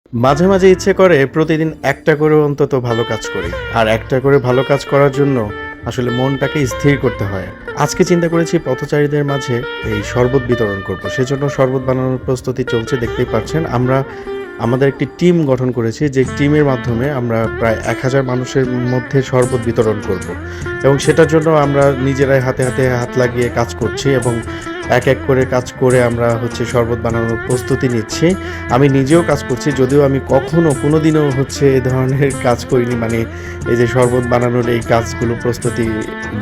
মাঝে, মাঝে ইচ্ছে করে প্রতিদিন একটা করে অন্তত ভালো কাজ করি। আর একটা করে ভালো কাজ করার জন্য আসলে মনটাকে স্থির করতে হয়। আজকে চিন্তা করেছি পথচারীদের মাঝে এই শরবত বিতরণ করব। সেজন্য শরবত বানানোর প্রস্তুতি চলছে দেখতেই পাচ্ছেন। আমরা আমাদের একটি টিম গঠন করেছি যে টিমের মাধ্যমে আমরা প্রায় ১,০০০ মানুষের মধ্যে শরবত বিতরণ করব। এবং সেটার জন্য আমরা নিজেরাই হাতে, হাতে হাত লাগিয়ে কাজ করছি এবং এক, এক করে কাজ করে আমরা শরবত বানানোর প্রস্তুতি নিচ্ছি। আমি নিজেও কাজ করছি যদিও আমি কখনো কোনোদিনও এ ধরনের কাজ করিনি। মানে এই যে শরবত বানানোর এই কাজগুলো প্রস্তুতি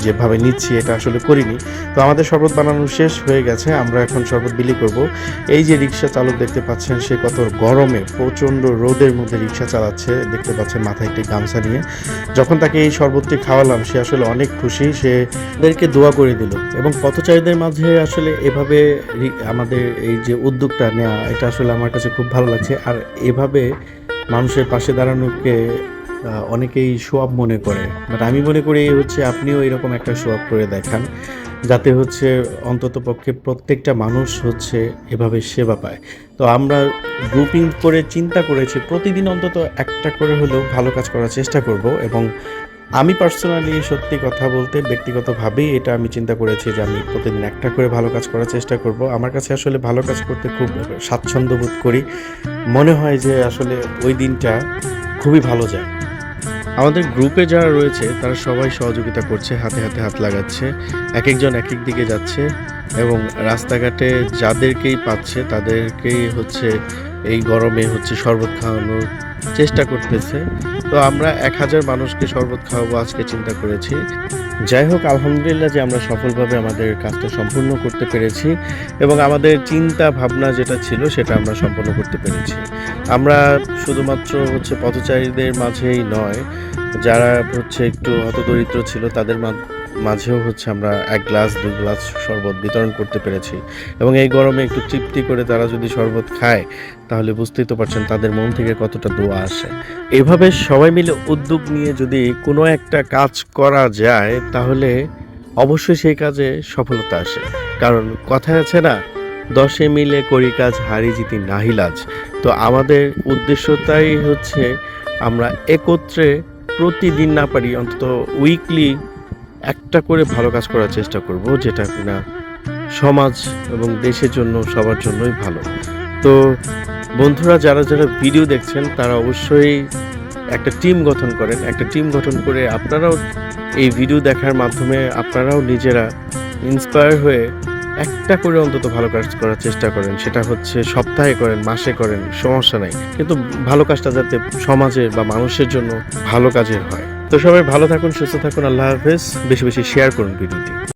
যেভাবে নিচ্ছি এটা আসলে করিনি। তো আমাদের শরবত বানানো শেষ হয়ে গেছে। আমরা এখন শরবত বিলি করব। এই যে রিক্সা চালক দেখতে পাচ্ছেন সে কত গরমে প্রচণ্ড রোদের মধ্যে রিক্সা চালাচ্ছে। দেখতে পাচ্ছেন মাথায় একটি গামছা নিয়ে। যখন তাকে এই শরবতটি খাওয়ালাম সে আসলে অনেক খুশি। সে আমাদেরকে দোয়া করে দিল এবং পথচারীদের মাঝে আসলে এভাবে আমাদের এই যে উদ্যোগটা নেওয়া এটা আসলে আমার কাছে খুব ভালো লাগছে। আর এভাবে মানুষের পাশে দাঁড়ানোকে অনেকেই শো অফ মনে করে। বাট আমি মনে করি আপনিও এরকম একটা শো অফ করে দেখান। যাতে অন্ততপক্ষে প্রত্যেকটা মানুষ এভাবে সেবা পায়। তো আমরা গ্রুপিং করে চিন্তা করেছি প্রতিদিন অন্তত একটা করে হলেও ভালো কাজ করার চেষ্টা করব এবং আমি পার্সোনালি সত্যি কথা বলতে ব্যক্তিগতভাবেই এটা আমি চিন্তা করেছি যে আমি প্রতিদিন একটা করে ভালো কাজ করার চেষ্টা করব। আমার কাছে আসলে ভালো কাজ করতে খুব স্বাচ্ছন্দ্য বোধ করি। মনে হয় যে আসলে ওই দিনটা খুবই ভালো যায়। আমাদের গ্রুপে যারা রয়েছে তারা সবাই সহযোগিতা করছে, হাতে, হাতে হাত লাগাচ্ছে। একেকজন একেক দিকে যাচ্ছে এবং রাস্তাঘাটে যাদেরকেই পাচ্ছে তাদেরকেই এই গরমে শরবত খাওয়ানোর চেষ্টা করতেছে। তো আমরা ১,০০০ মানুষকে শরবত খাওয়াবো আজকে চিন্তা করেছি। যাই হোক আলহামদুলিল্লাহ যে আমরা সফলভাবে আমাদের কাজটা সম্পূর্ণ করতে পেরেছি এবং আমাদের চিন্তা ভাবনা যেটা ছিল সেটা আমরা সম্পন্ন করতে পেরেছি। আমরা শুধুমাত্র পথচারীদের মাঝেই নয়, যারা একটু হতদরিদ্র ছিল তাদের মাঝেও আমরা ১ গ্লাস ২ গ্লাস শরবত বিতরণ করতে পেরেছি এবং এই গরমে একটু তৃপ্তি করে তারা যদি শরবত খায় তাহলে বুঝতেই তো পারছেন তাদের মন থেকে কতটা দোয়া আসে। এভাবে সবাই মিলে উদ্যোগ নিয়ে যদি কোনো একটা কাজ করা যায় তাহলে অবশ্যই সেই কাজে সফলতা আসে। কারণ কথায় আছে না, ১০ মিলে করি কাজ হারি জিতি নাহি লাজ। তো আমাদের উদ্দেশ্যটাই আমরা একত্রে প্রতিদিন না পারি অন্তত উইকলি একটা করে ভালো কাজ করার চেষ্টা করব, যেটা কিনা সমাজ এবং দেশের জন্য সবার জন্যই ভালো। তো বন্ধুরা যারা যারা ভিডিও দেখছেন তারা অবশ্যই একটা টিম গঠন করেন। একটা টিম গঠন করে আপনারাও এই ভিডিও দেখার মাধ্যমে আপনারাও নিজেরা ইন্সপায়ার হয়ে একটা করে অন্তত ভালো কাজ করার চেষ্টা করেন। সেটা সপ্তাহে করেন, মাসে করেন, সমস্যা নাই। কিন্তু ভালো কাজটা যাতে সমাজে বা মানুষের জন্য ভালো কাজের হয়। তো সবাই ভালো থাকুন, সুস্থ থাকুন। আল্লাহ হাফেজ। বেশি বেশি শেয়ার করুন ভিডিওটি।